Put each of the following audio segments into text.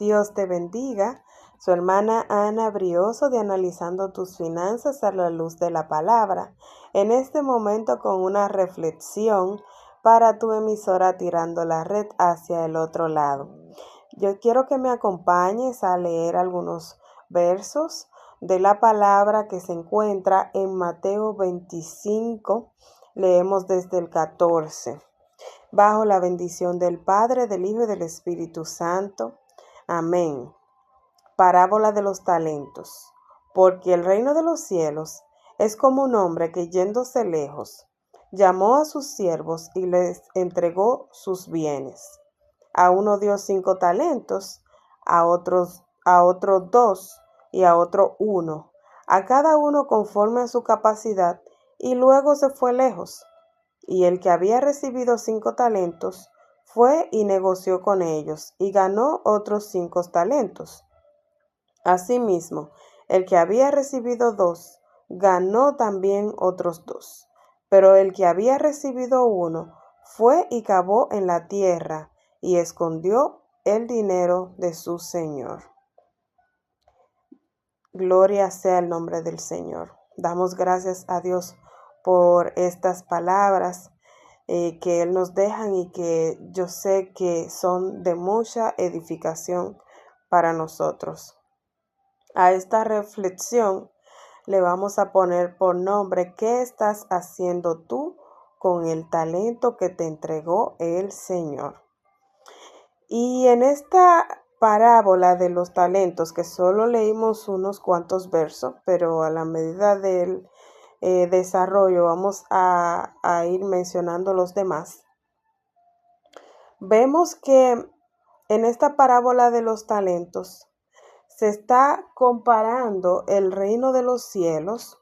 Dios te bendiga. Su hermana Ana Brioso de Analizando tus Finanzas a la Luz de la Palabra. En este momento con una reflexión para tu emisora Tirando la Red hacia el otro lado. Yo quiero que me acompañes a leer algunos versos de la palabra que se encuentra en Mateo 25. Leemos desde el 14. Bajo la bendición del Padre, del Hijo y del Espíritu Santo. Amén. Parábola de los talentos. Porque el reino de los cielos es como un hombre que yéndose lejos, llamó a sus siervos y les entregó sus bienes. A uno dio 5 talentos, a otro 2 y a otro 1, a cada uno conforme a su capacidad, y luego se fue lejos. Y el que había recibido 5 talentos fue y negoció con ellos, y ganó otros 5 talentos. Asimismo, el que había recibido 2, ganó también otros 2. Pero el que había recibido 1, fue y cavó en la tierra, y escondió el dinero de su señor. Gloria sea el nombre del Señor. Damos gracias a Dios por estas palabras que Él nos deja y que yo sé que son de mucha edificación para nosotros. A esta reflexión le vamos a poner por nombre: ¿qué estás haciendo tú con el talento que te entregó el Señor? Y en esta parábola de los talentos, que solo leímos unos cuantos versos, pero a la medida del desarrollo vamos a ir mencionando los demás. Vemos que en esta parábola de los talentos se está comparando el reino de los cielos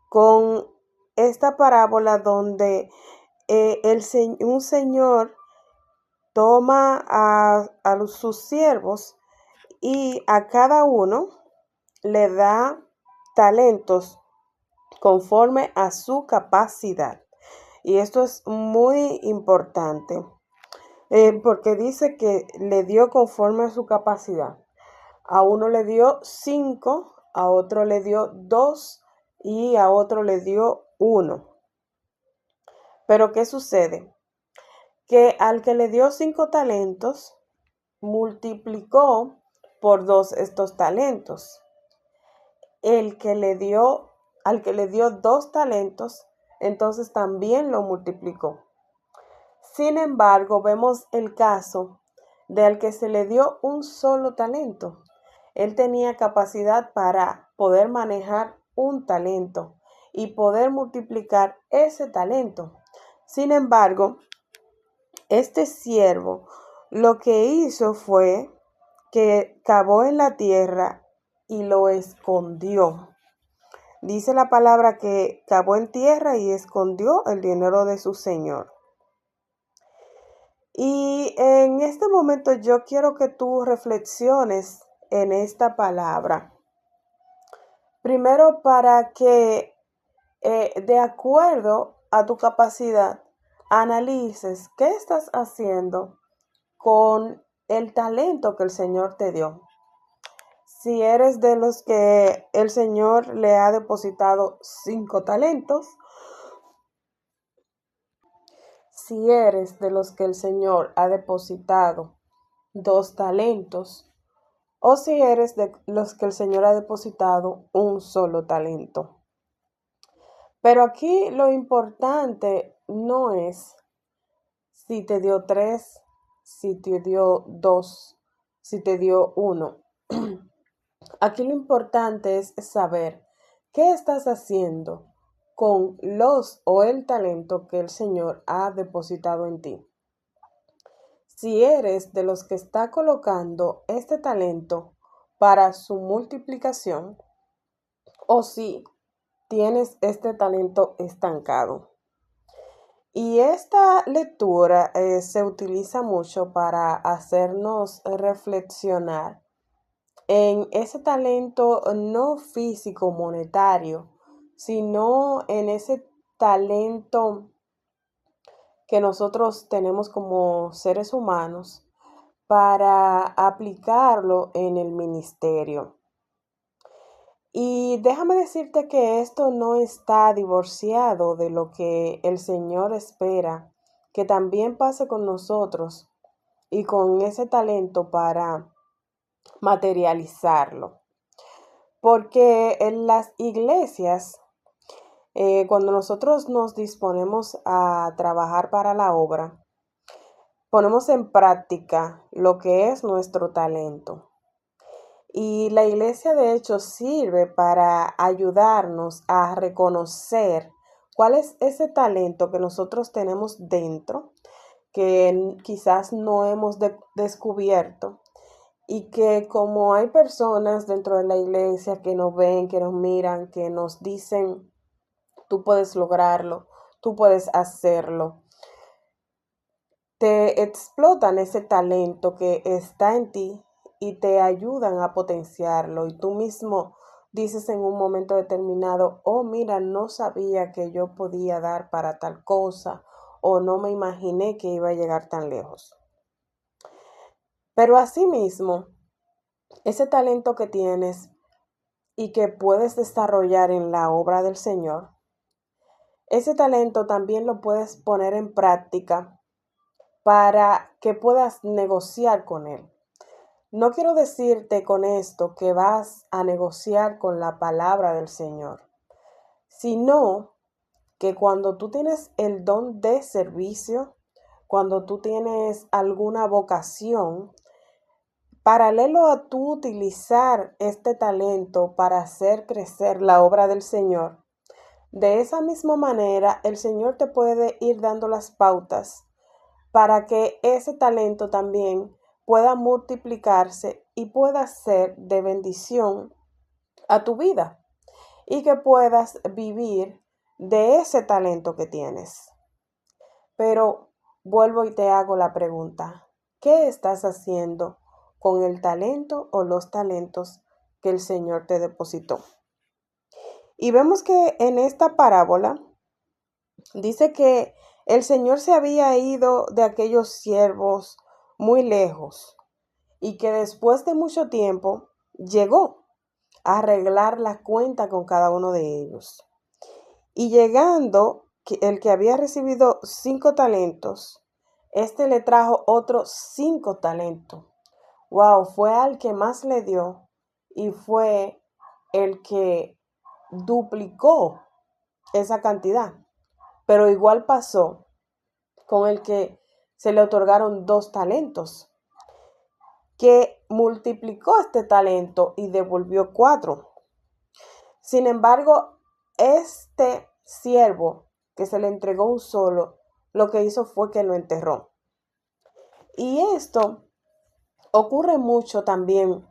con esta parábola donde un señor toma a sus siervos y a cada uno le da talentos conforme a su capacidad. Y esto es muy importante porque dice que le dio conforme a su capacidad. A uno le dio 5, a otro le dio 2 y a otro le dio 1. Pero ¿qué sucede? Que al que le dio 5 talentos, multiplicó por 2 estos talentos. Al que le dio 2 talentos, entonces también lo multiplicó. Sin embargo, vemos el caso del que se le dio un solo talento. Él tenía capacidad para poder manejar un talento y poder multiplicar ese talento. Sin embargo, este siervo lo que hizo fue que cavó en la tierra y lo escondió. Dice la palabra que cavó en tierra y escondió el dinero de su señor. Y en este momento yo quiero que tú reflexiones en esta palabra. Primero, para que de acuerdo a tu capacidad analices qué estás haciendo con el talento que el Señor te dio. Si eres de los que el Señor le ha depositado 5 talentos, si eres de los que el Señor ha depositado 2 talentos, o si eres de los que el Señor ha depositado un solo talento. Pero aquí lo importante no es si te dio 3, si te dio 2, si te dio 1. Aquí lo importante es saber qué estás haciendo con los o el talento que el Señor ha depositado en ti. Si eres de los que está colocando este talento para su multiplicación, o si tienes este talento estancado. Y esta lectura se utiliza mucho para hacernos reflexionar en ese talento no físico monetario, sino en ese talento que nosotros tenemos como seres humanos para aplicarlo en el ministerio. Y déjame decirte que esto no está divorciado de lo que el Señor espera que también pase con nosotros y con ese talento para materializarlo. Porque en las iglesias, cuando nosotros nos disponemos a trabajar para la obra, ponemos en práctica lo que es nuestro talento. Y la iglesia de hecho sirve para ayudarnos a reconocer cuál es ese talento que nosotros tenemos dentro, que quizás no hemos descubierto y que como hay personas dentro de la iglesia que nos ven, que nos miran, que nos dicen, tú puedes lograrlo, tú puedes hacerlo, te explotan ese talento que está en ti y te ayudan a potenciarlo. Y tú mismo dices en un momento determinado, oh, mira, no sabía que yo podía dar para tal cosa o no me imaginé que iba a llegar tan lejos. Pero asimismo, ese talento que tienes y que puedes desarrollar en la obra del Señor, ese talento también lo puedes poner en práctica para que puedas negociar con Él. No quiero decirte con esto que vas a negociar con la palabra del Señor, sino que cuando tú tienes el don de servicio, cuando tú tienes alguna vocación, paralelo a tú utilizar este talento para hacer crecer la obra del Señor, de esa misma manera el Señor te puede ir dando las pautas para que ese talento también pueda multiplicarse y pueda ser de bendición a tu vida y que puedas vivir de ese talento que tienes. Pero vuelvo y te hago la pregunta, ¿qué estás haciendo con el talento o los talentos que el Señor te depositó? Y vemos que en esta parábola dice que el Señor se había ido de aquellos siervos muy lejos y que después de mucho tiempo llegó a arreglar la cuenta con cada uno de ellos. Y llegando, el que había recibido 5 talentos, este le trajo otros 5 talentos. Wow, fue al que más le dio y fue el que duplicó esa cantidad. Pero igual pasó con el que se le otorgaron 2 talentos, que multiplicó este talento y devolvió 4. Sin embargo, este siervo que se le entregó un solo, lo que hizo fue que lo enterró. Y esto ocurre mucho también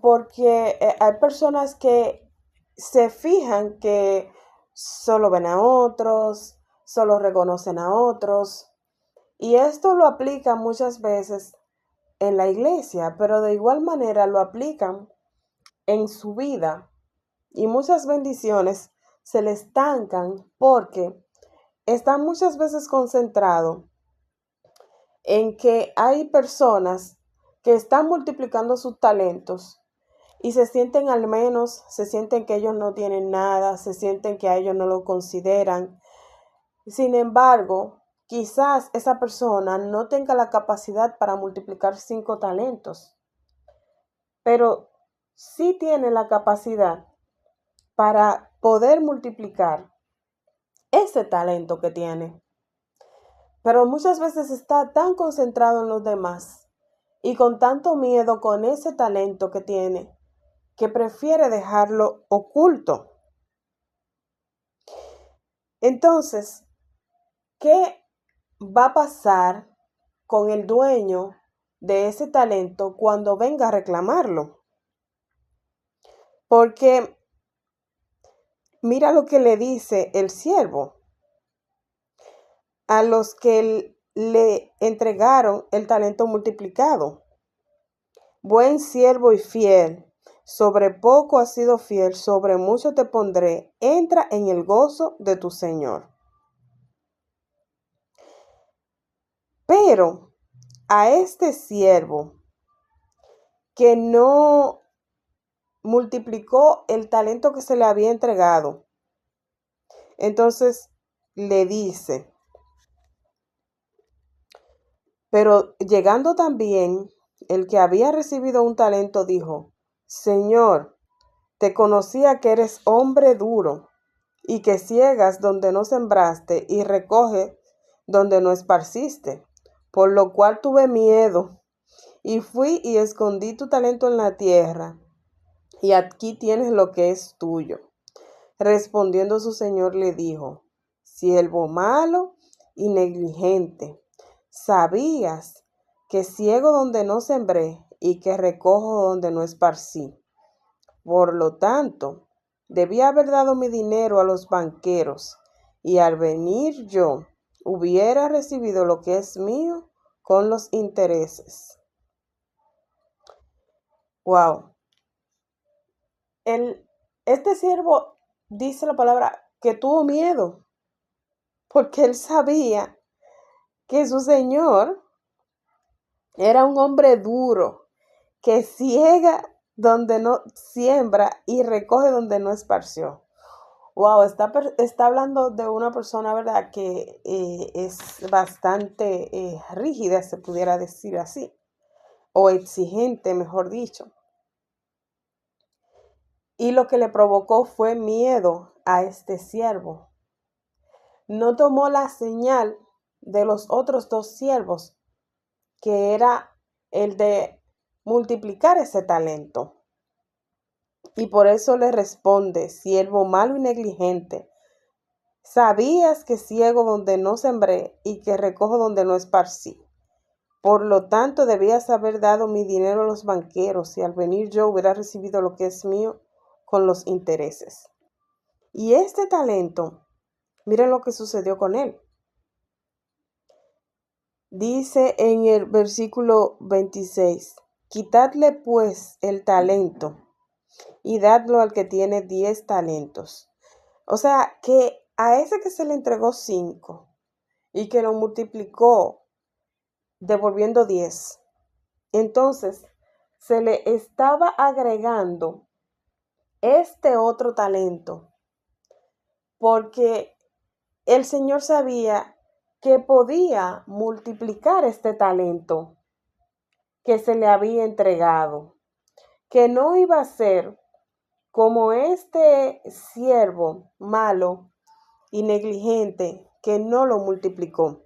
porque hay personas que se fijan que solo ven a otros, solo reconocen a otros. Y esto lo aplican muchas veces en la iglesia, pero de igual manera lo aplican en su vida. Y muchas bendiciones se le estancan porque están muchas veces concentrados en que hay personas que están multiplicando sus talentos y se sienten al menos, se sienten que ellos no tienen nada, se sienten que a ellos no lo consideran. Sin embargo, quizás esa persona no tenga la capacidad para multiplicar 5 talentos, pero sí tiene la capacidad para poder multiplicar ese talento que tiene. Pero muchas veces está tan concentrado en los demás y con tanto miedo con ese talento que tiene, que prefiere dejarlo oculto. Entonces, ¿qué va a pasar con el dueño de ese talento cuando venga a reclamarlo? Porque mira lo que le dice el siervo a los que le entregaron el talento multiplicado. Buen siervo y fiel, sobre poco has sido fiel, sobre mucho te pondré, entra en el gozo de tu Señor. Pero a este siervo que no multiplicó el talento que se le había entregado. Entonces le dice, pero llegando también el que había recibido un talento dijo, Señor, te conocía que eres hombre duro y que ciegas donde no sembraste y recoge donde no esparciste, por lo cual tuve miedo y fui y escondí tu talento en la tierra, y aquí tienes lo que es tuyo. Respondiendo su señor le dijo, siervo malo y negligente, sabías que ciego donde no sembré y que recojo donde no esparcí. Por lo tanto, debía haber dado mi dinero a los banqueros, y al venir yo hubiera recibido lo que es mío con los intereses. Wow. Este siervo dice la palabra que tuvo miedo, porque él sabía que su señor era un hombre duro, que ciega donde no siembra y recoge donde no esparció. Wow, está hablando de una persona, ¿verdad?, que es bastante rígida, se pudiera decir así, o exigente, mejor dicho. Y lo que le provocó fue miedo a este siervo. No tomó la señal de los otros dos siervos, que era el de multiplicar ese talento. Y por eso le responde, siervo malo y negligente, sabías que ciego donde no sembré y que recojo donde no esparcí. Por lo tanto, debías haber dado mi dinero a los banqueros, y al venir yo hubiera recibido lo que es mío con los intereses. Y este talento, miren lo que sucedió con él. Dice en el versículo 26, quitadle pues el talento y dadlo al que tiene 10 talentos. O sea, que a ese que se le entregó 5 y que lo multiplicó devolviendo 10, entonces se le estaba agregando este otro talento, porque el Señor sabía que podía multiplicar este talento que se le había entregado, que no iba a ser como este siervo malo y negligente que no lo multiplicó.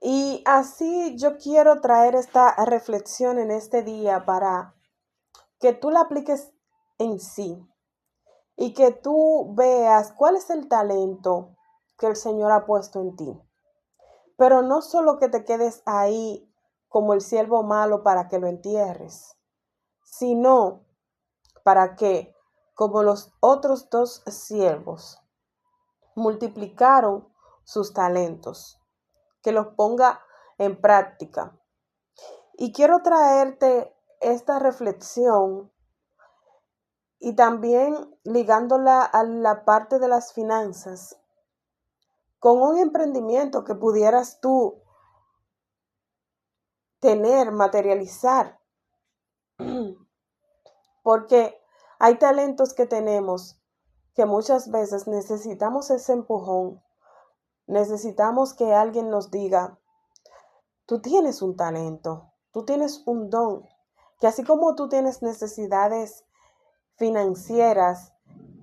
Y así yo quiero traer esta reflexión en este día para que tú la apliques en sí y que tú veas cuál es el talento que el Señor ha puesto en ti. Pero no solo que te quedes ahí como el siervo malo para que lo entierres, sino para que, como los otros dos siervos, multiplicaron sus talentos, que los ponga en práctica. Y quiero traerte esta reflexión y también ligándola a la parte de las finanzas, con un emprendimiento que pudieras tú tener, materializar, porque hay talentos que tenemos que muchas veces necesitamos ese empujón, necesitamos que alguien nos diga, tú tienes un talento, tú tienes un don, que así como tú tienes necesidades financieras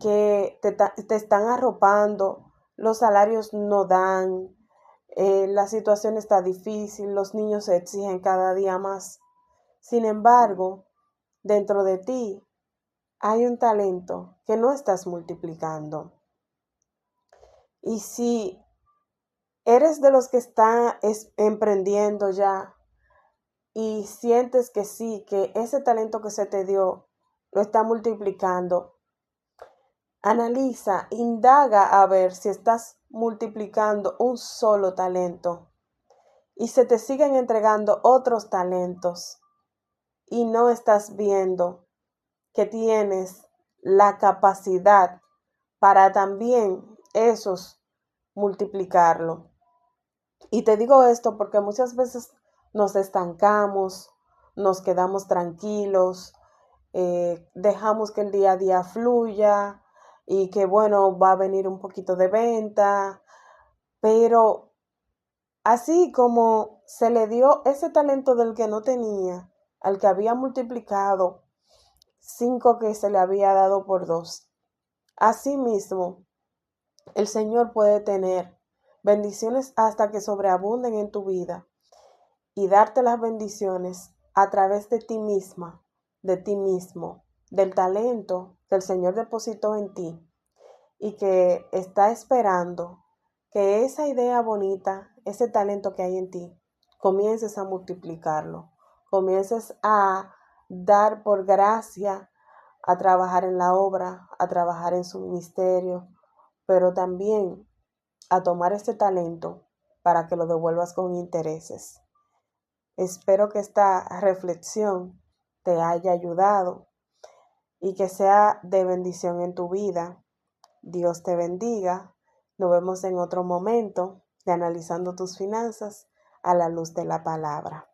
que te están arropando, los salarios no dan, la situación está difícil, los niños se exigen cada día más. Sin embargo, dentro de ti hay un talento que no estás multiplicando. Y si eres de los que están emprendiendo ya y sientes que sí, que ese talento que se te dio lo está multiplicando, analiza, indaga a ver si estás multiplicando un solo talento y se te siguen entregando otros talentos y no estás viendo que tienes la capacidad para también esos multiplicarlo. Y te digo esto porque muchas veces nos estancamos, nos quedamos tranquilos, dejamos que el día a día fluya y que bueno, va a venir un poquito de venta, pero así como se le dio ese talento del que no tenía, al que había multiplicado 5 que se le había dado por 2, así mismo el Señor puede tener bendiciones hasta que sobreabunden en tu vida y darte las bendiciones a través de ti misma, de ti mismo, del talento que el Señor depositó en ti y que está esperando que esa idea bonita, ese talento que hay en ti, comiences a multiplicarlo, comiences a dar por gracia, a trabajar en la obra, a trabajar en su ministerio, pero también a tomar este talento para que lo devuelvas con intereses. Espero que esta reflexión te haya ayudado y que sea de bendición en tu vida. Dios te bendiga. Nos vemos en otro momento de analizando tus finanzas a la luz de la palabra.